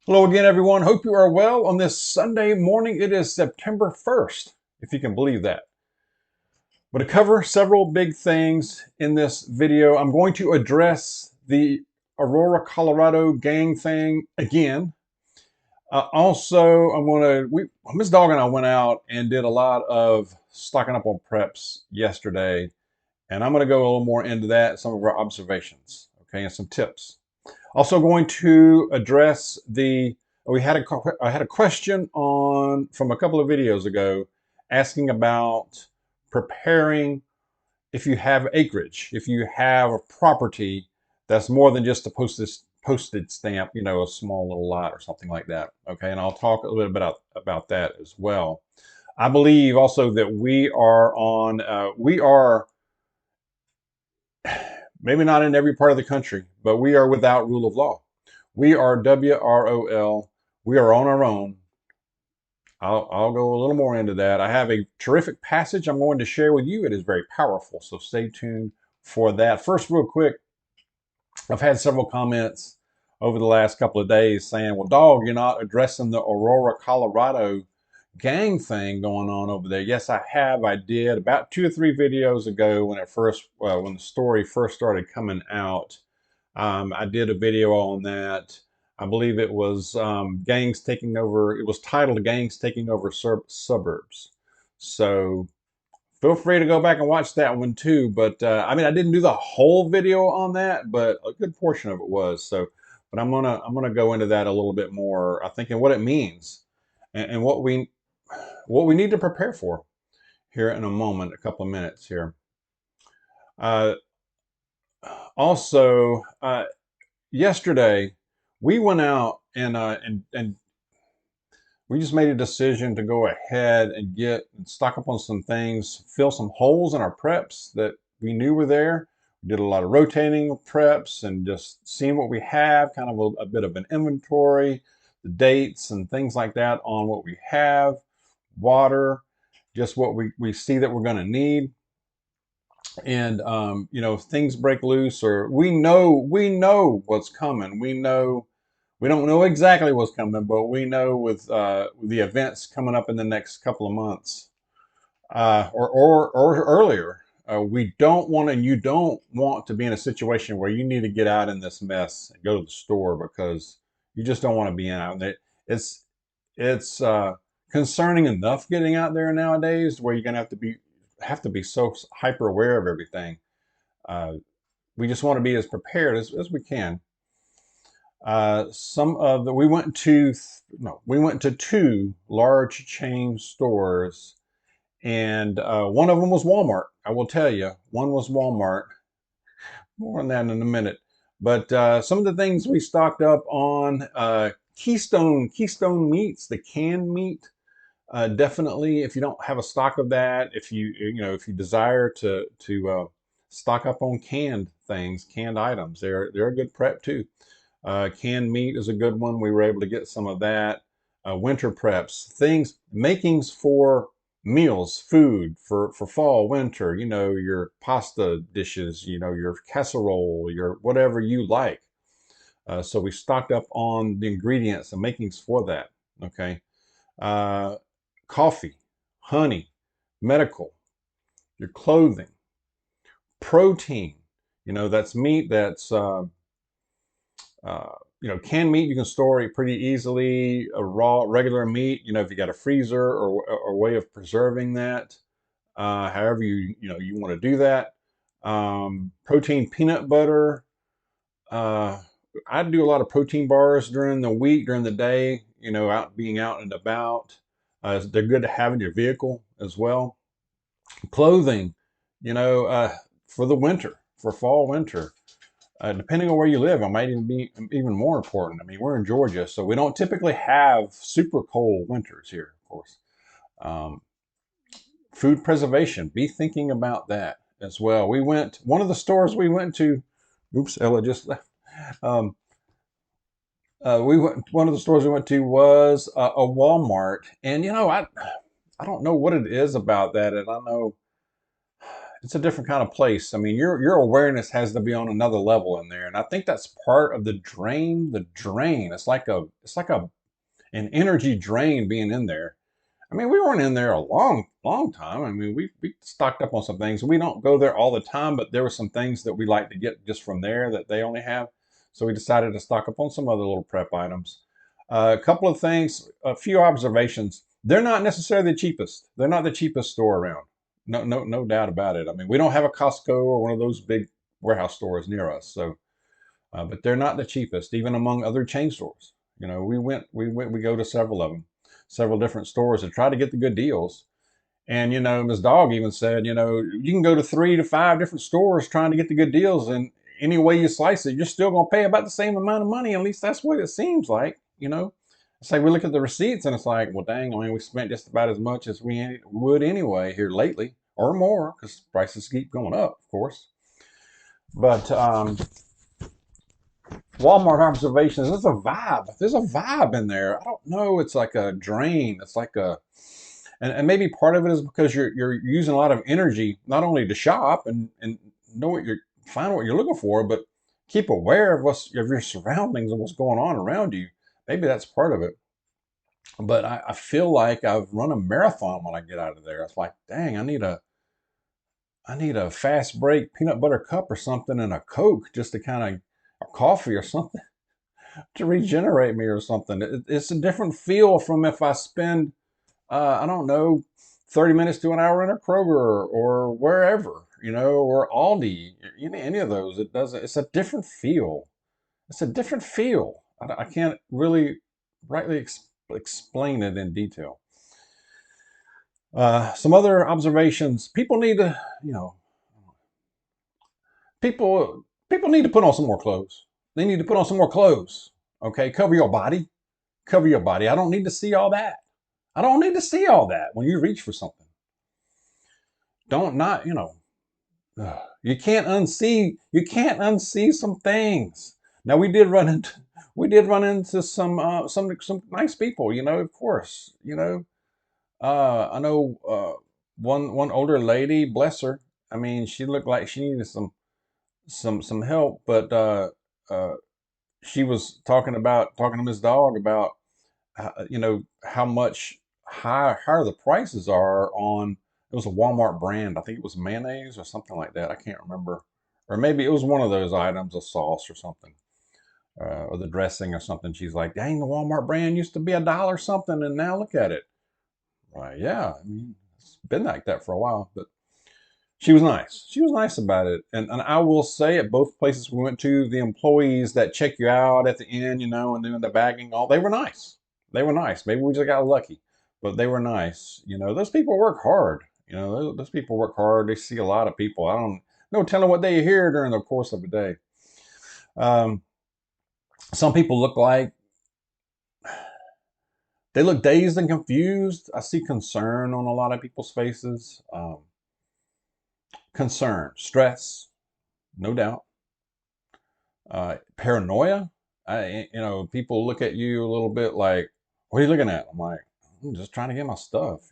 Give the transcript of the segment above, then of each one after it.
Hello again, everyone. Hope you are well on this Sunday morning. It is September 1st, if you can believe that. But to cover several big things in this video, I'm going to address the Aurora, Colorado gang thing again. Also, Miss Dawg and I went out and did a lot of stocking up on preps yesterday, and I'm going to go a little more into that, some of our observations, okay, and some tips. Also going to address I had a question on from a couple of videos ago asking about preparing if you have acreage, if you have a property that's more than just a postage stamp, a small little lot or something like that. Okay, and I'll talk a little bit about that as well. I believe also that we are maybe not in every part of the country, but we are without rule of law. We are WROL. We are on our own. I'll go a little more into that. I have a terrific passage I'm going to share with you. It is very powerful, so stay tuned for that. First, real quick, I've had several comments over the last couple of days saying, well, Dawg, you're not addressing the Aurora, Colorado gang thing going on over there. Yes, I have. I did about 2 or 3 videos ago when the story first started coming out. I did a video on that. I believe it was gangs taking over. It was titled "Gangs Taking Over Suburbs." So feel free to go back and watch that one too. But I mean, I didn't do the whole video on that, but a good portion of it was. So, but I'm gonna go into that a little bit more. I think and what it means, and what we need to prepare for here in a moment, a couple of minutes here. Uh, also, yesterday we went out and we just made a decision to go ahead and stock up on some things, fill some holes in our preps that we knew were there. We did a lot of rotating of preps and just seeing what we have, kind of a bit of an inventory, the dates and things like that on what we have, water, just what we see that we're going to need. And if things break loose, or we know what's coming. We don't know exactly what's coming, but we know with the events coming up in the next couple of months, or earlier, we don't want and you don't want to be in a situation where you need to get out in this mess and go to the store because you just don't want to be in it. It's concerning enough getting out there nowadays where you're gonna have to be so hyper aware of everything. Uh, we just want to be as prepared as we can. Some of the we went to no we went to 2 large chain stores, and one of them was Walmart. I will tell you, one was Walmart. More on that in a minute. But some of the things we stocked up on, Keystone meats, the canned meat. Definitely, if you don't have a stock of that, if you desire to stock up on canned things, canned items, they're a good prep too. Canned meat is a good one. We were able to get some of that. Winter preps, makings for meals, food for fall, winter. Your pasta dishes. Your casserole, your whatever you like. So we stocked up on the ingredients and makings for that. Okay. Uh, Coffee, honey, medical, your clothing, protein. That's meat that's canned meat you can store it pretty easily. A raw regular meat, if you got a freezer or a way of preserving that, however you want to do that. Protein peanut butter. Uh, I do a lot of protein bars during the week, during the day. Being out and about. They're good to have in your vehicle as well. Clothing, for the winter, for fall, winter. Depending on where you live, it might even be even more important. I mean, we're in Georgia, so we don't typically have super cold winters here, of course. Um, Food preservation, be thinking about that as well. One of the stores we went to, oops, Ella just left. Um, one of the stores we went to was a Walmart, and I don't know what it is about that, and I know it's a different kind of place. I mean, your awareness has to be on another level in there, and I think that's part of the drain. The drain. It's like an energy drain being in there. I mean, we weren't in there a long time. I mean, we stocked up on some things. We don't go there all the time, but there were some things that we like to get just from there that they only have. So we decided to stock up on some other little prep items. A couple of things, a few observations. They're not necessarily the cheapest. They're not the cheapest store around. No doubt about it. I mean, we don't have a Costco or one of those big warehouse stores near us. So, but they're not the cheapest, even among other chain stores. You know, we go to several of them, several different stores to try to get the good deals. And, you know, Ms. Dawg even said, you know, you can go to 3 to 5 different stores trying to get the good deals. And any way you slice it, you're still going to pay about the same amount of money. At least that's what it seems like, you know. It's like we look at the receipts and it's like, well, dang, I mean, we spent just about as much as we would anyway here lately or more because prices keep going up, of course. But Walmart observations, there's a vibe. There's a vibe in there. I don't know. It's like a drain. It's like and maybe part of it is because you're using a lot of energy, not only to shop and know what you're find what you're looking for, but keep aware of of your surroundings and what's going on around you. Maybe that's part of it. But I feel like I've run a marathon when I get out of there. It's like, dang, I need a fast break peanut butter cup or something and a Coke just to kind of, or coffee or something to regenerate me or something. It's a different feel from if I spend, I don't know, 30 minutes to an hour in a Kroger or wherever, you know, or Aldi, any of those. It doesn't, it's a different feel. It's a different feel. I can't really rightly explain it in detail. Some other observations. People need to, you know, people need to put on some more clothes. They need to put on some more clothes. Okay, cover your body. Cover your body. I don't need to see all that. I don't need to see all that when you reach for something. Don't not, you know, you can't unsee some things. Now we did run into some nice people, you know, of course, you know. I know one older lady, bless her. I mean, she looked like she needed some help, but uh, she was talking to Miss Dawg about you know how much higher the prices are on. It was a Walmart brand. I think it was mayonnaise or something like that. I can't remember, or maybe it was one of those items, a sauce or something, or the dressing or something. She's like, "Dang, the Walmart brand used to be $1 something, and now look at it." Right? Yeah, I mean, it's been like that for a while, but she was nice. She was nice about it. And I will say at both places we went to, the employees that check you out at the end, you know, and doing the bagging, all they were nice. They were nice. Maybe we just got lucky, but they were nice. You know, those people work hard. You know, those people work hard. They see a lot of people. I don't know telling what they hear during the course of a day. Um, some people look like they look dazed and confused. I see concern on a lot of people's faces. Concern, stress, no doubt. Paranoia. You know, people look at you a little bit like, "What are you looking at?" I'm like, "I'm just trying to get my stuff,"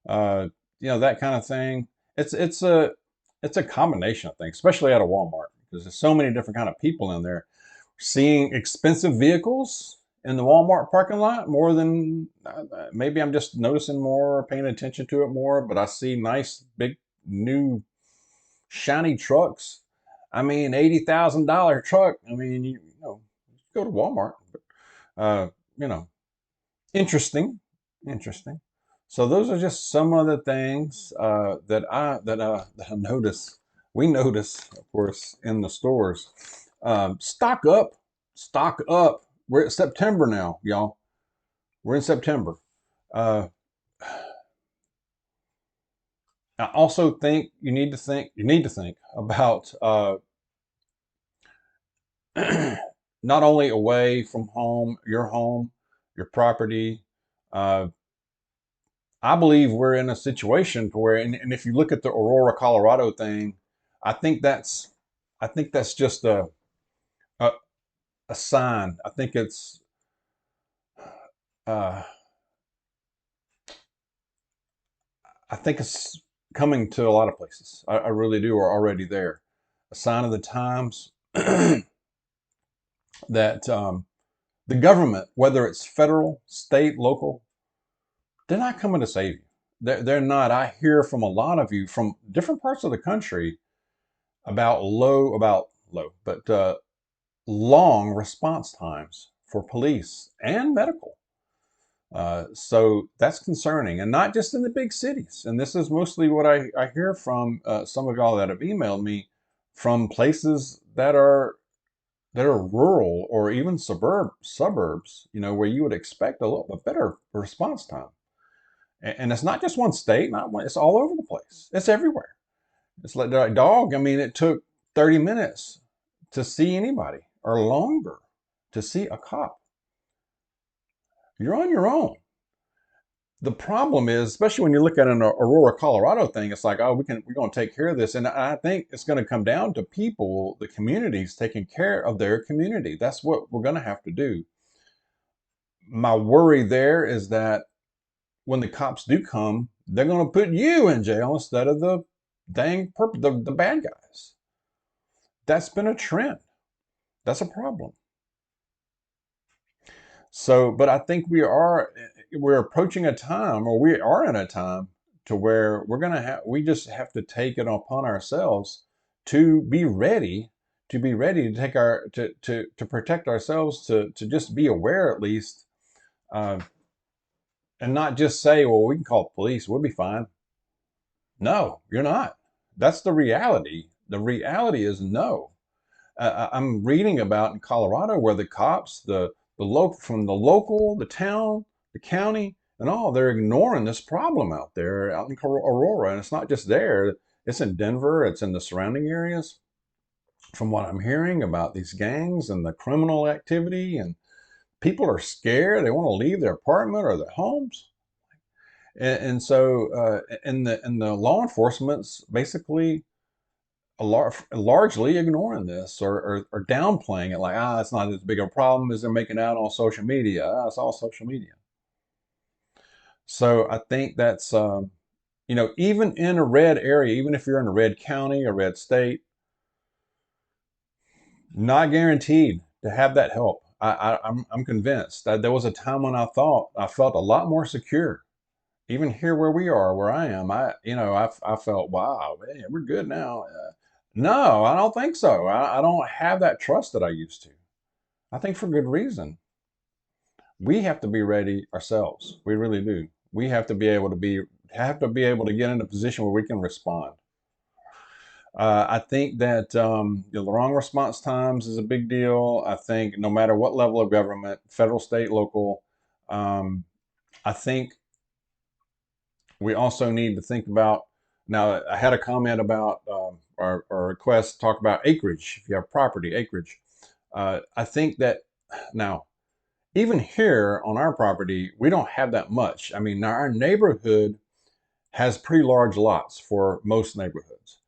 uh, you know, that kind of thing. It's a combination of things, especially at a Walmart because there's so many different kind of people in there. Seeing expensive vehicles in the Walmart parking lot more than maybe I'm just noticing more, paying attention to it more. But I see nice, big, new shiny trucks. I mean, $80,000 truck. I mean, you know, go to Walmart. But, you know, interesting, interesting. So those are just some of the things that I notice. We notice, of course, in the stores. Stock up, stock up. We're at September now, y'all. We're in September. Uh, I also think you need to think about not only away from home, your property. Uh, I believe we're in a situation to where, and if you look at the Aurora, Colorado thing, I think that's, I think that's just a, a sign. Uh, I think it's, coming to a lot of places. I really do, are already there. A sign of the times that the government, whether it's federal, state, local, they're not coming to save you. They're not. I hear from a lot of you from different parts of the country about but long response times for police and medical. So that's concerning, and not just in the big cities. And this is mostly what I hear from some of y'all that have emailed me from places that are rural or even suburbs, where you would expect a little bit better response time. And it's not just one state, not one, it's all over the place. It's everywhere. It's like Dawg. I mean, it took 30 minutes to see anybody, or longer to see a cop. You're on your own. The problem is, especially when you look at an Aurora, Colorado thing, it's like, oh, we're going to take care of this. And I think it's going to come down to people, the communities, taking care of their community. That's what we're going to have to do. My worry there is that when the cops do come, they're going to put you in jail instead of the the bad guys. That's been a trend. That's a problem. So, but I think we're approaching a time, or we are in a time to where we just have to take it upon ourselves to be ready, to take to protect ourselves, to just be aware at least, uh, and not just say, well, we can call the police, we'll be fine. No, you're not. That's the reality. The reality is no. I'm reading about in Colorado where the cops, the local, from the local, the town, the county, and all, they're ignoring this problem out there, out in Aurora. And it's not just there, it's in Denver, it's in the surrounding areas. From what I'm hearing about these gangs and the criminal activity, and people are scared, they want to leave their apartment or their homes. And so, and the law enforcement's basically largely ignoring this, or downplaying it, like, it's not as big a problem as they're making out on social media. It's all social media. So I think that's, even in a red area, even if you're in a red county, a red state, not guaranteed to have that help. I'm convinced that there was a time when I felt a lot more secure. Even here where we are, where I am, I felt, wow, man, we're good now. No, I don't think so. I don't have that trust that I used to. I think for good reason. We have to be ready ourselves. We really do. We have to be able to get in a position where we can respond. I think that the long response times is a big deal. I think no matter what level of government, federal, state, local, I think we also need to think about. Now, I had a comment about our request to talk about acreage. If you have property, acreage. I think that now, even here on our property, we don't have that much. I mean, our neighborhood has pretty large lots for most neighborhoods.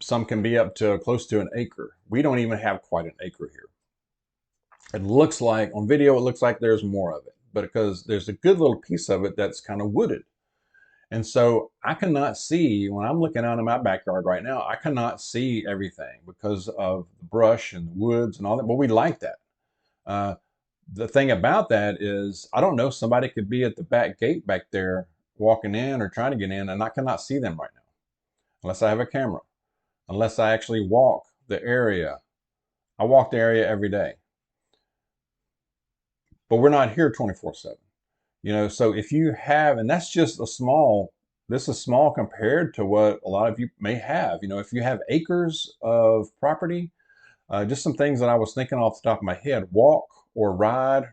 Some can be up to close to an acre. We don't even have quite an acre here. It looks like on video, it looks like there's more of it, but because there's a good little piece of it that's kind of wooded. And so I cannot see, when I'm looking out in my backyard right now, I cannot see everything because of the brush and the woods and all that, but we like that. The thing about that is, I don't know, somebody could be at the back gate back there walking in or trying to get in, and I cannot see them right now unless I have a camera, unless I actually walk the area. I walk the area every day, but we're not here 24/7. So if you have, and that's just this is small compared to what a lot of you may have. If you have acres of property, just some things that I was thinking off the top of my head: walk or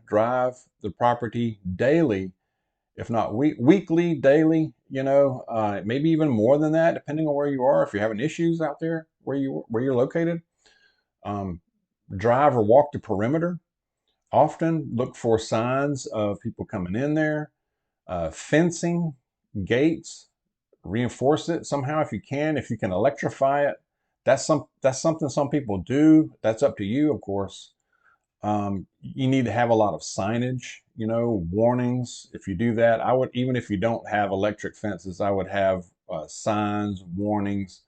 drive the property daily, if not weekly, daily, maybe even more than that, depending on where you are. If you're having issues out there where you're located, drive or walk the perimeter. Often look for signs of people coming in there, fencing, gates, reinforce it somehow if you can. If you can electrify it, that's something some people do. That's up to you, of course. You need to have a lot of signage, warnings. If you do that, I would, even if you don't have electric fences, I would have signs, warnings,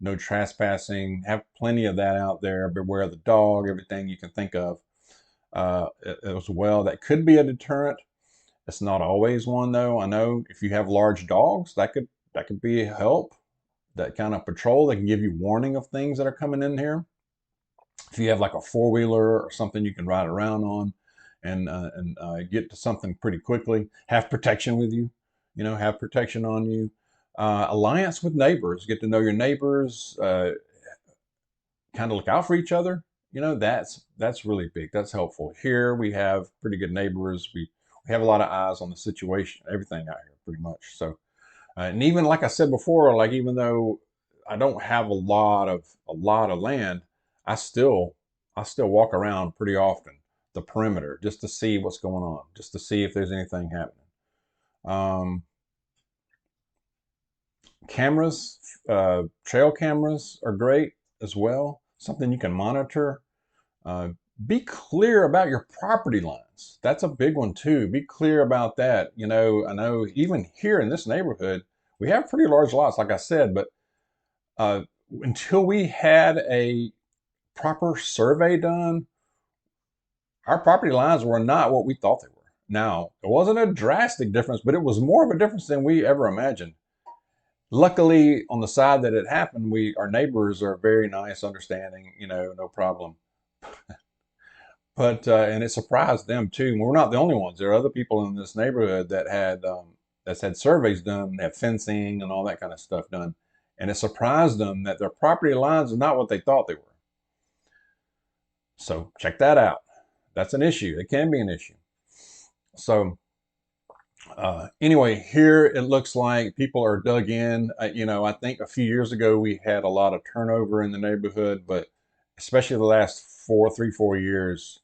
no trespassing, have plenty of that out there. Beware of the dog, everything you can think of as well. That could be a deterrent. It's not always one though. I know if you have large dogs, that could be a help. That kind of patrol, they can give you warning of things that are coming in here. If you have like a four-wheeler or something you can ride around on and get to something pretty quickly, have protection with you, have protection on you. Alliance with neighbors, get to know your neighbors, kind of look out for each other. That's really big. That's helpful. Here we have pretty good neighbors. We have a lot of eyes on the situation, everything out here pretty much. So, and even like I said before, like even though I don't have a lot of land, I still I still walk around pretty often the perimeter just to see what's going on, just to see if there's anything happening. Um, Cameras, trail cameras are great as well. Something you can monitor. Uh, be clear about your property lines. That's a big one too. Be clear about that. I know even here in this neighborhood, we have pretty large lots, like I said, but uh, until we had a proper survey done, our property lines were not what we thought they were. Now, it wasn't a drastic difference, but it was more of a difference than we ever imagined. Luckily, on the side that it happened, our neighbors are very nice, understanding, no problem. But and it surprised them too. We're not the only ones. There are other people in this neighborhood that's had surveys done, have fencing and all that kind of stuff done, and it surprised them that their property lines are not what they thought they were. So check that out. That's an issue. It can be an issue. So anyway, here it looks like people are dug in. I think a few years ago we had a lot of turnover in the neighborhood, but especially the last 3, 4 years,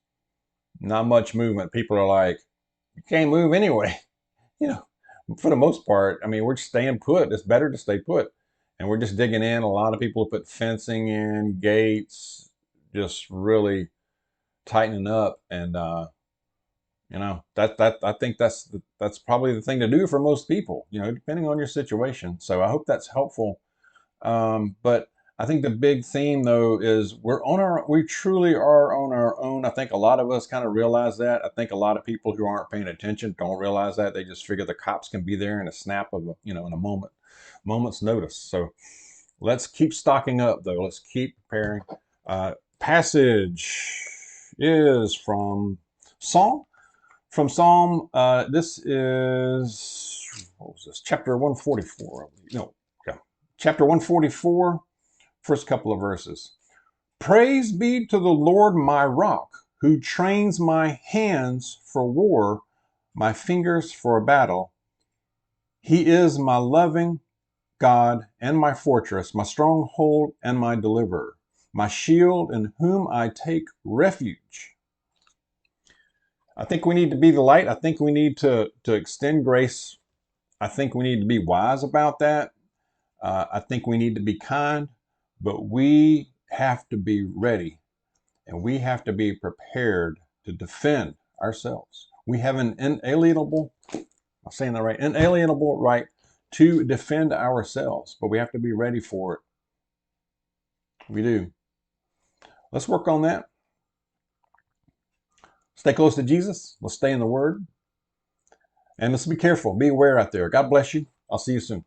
not much movement. People are like, you can't move anyway. You know, for the most part, I mean, we're staying put. It's better to stay put. And we're just digging in. A lot of people put fencing in, gates, just really tightening up. And, that I think that's probably the thing to do for most people, depending on your situation. So I hope that's helpful. But I think the big theme though is we truly are on our own. I think a lot of us kind of realize that. I think a lot of people who aren't paying attention don't realize that. They just figure the cops can be there in a snap of in a moment's notice. So let's keep stocking up though. Let's keep preparing. Passage is Psalm. From Psalm, this is, what was this? Chapter 144. No, yeah. Chapter 144, first couple of verses. Praise be to the Lord my rock, who trains my hands for war, my fingers for battle. He is my loving God and my fortress, my stronghold and my deliverer, my shield in whom I take refuge. I think we need to be the light. I think we need to extend grace. I think we need to be wise about that. I think we need to be kind, but we have to be ready and we have to be prepared to defend ourselves. We have an inalienable, I'm saying that right, inalienable right to defend ourselves, but we have to be ready for it. We do. Let's work on that. Stay close to Jesus. Let's stay in the Word. And let's be careful. Be aware out there. God bless you. I'll see you soon.